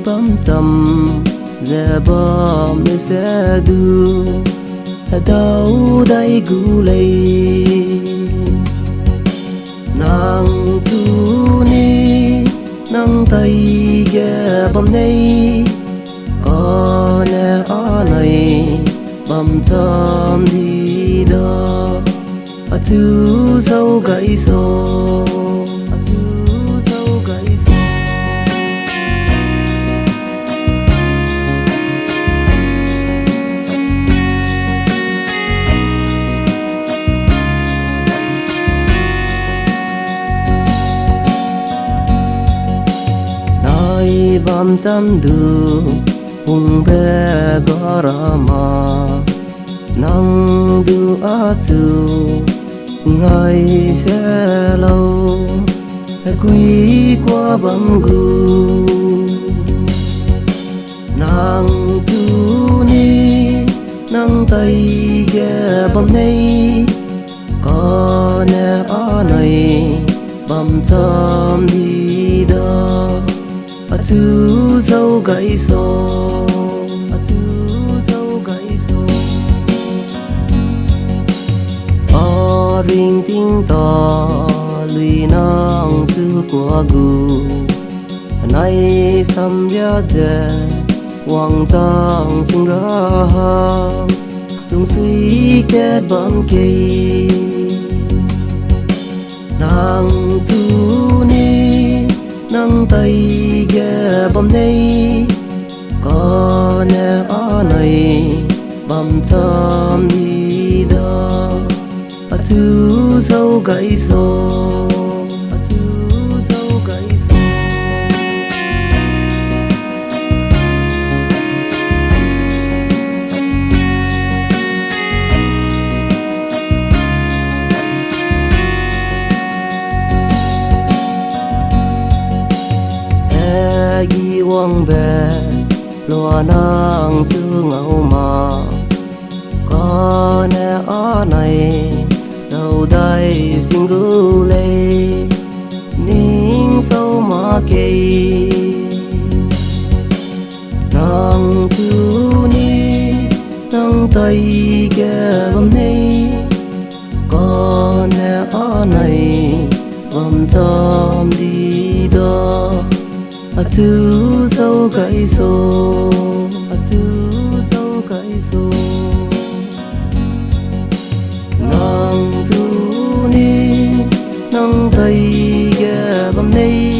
bấm tầm giờ bom nơi sẽ đưa đâu đây gu lây nàng tu ni nàng tay ghé bom này có nè ở này bom tầm đi đó tu dâu gãy gió bom chăm du hùng bé gõ ra mà nắng du á tu ngày sẽ lâu quý qua bấm gu nàng tu ni nàng tay ghé bom này có nè ở này bom chăm đi đó tu dâu gãy gió o ring tiếng to lùi nang tu của gu nay xăm bia dè hoàng giang sinh ra lung suy kết bám cây nàng tu ni nàng tay ghé bom này có nè ở này bom thơm đi đó tu dâu gãy gió gi quang bè loa nang tư ngầu mà có nè ở này đâu đây xin gu lê nín sâu mà cây nàng tu ni nàng tay ghé bom này có nè ở này bom thơm đi đó tu dâu gãy gió tu dâu gãy gió nàng tu ni nàng tay ghé bom này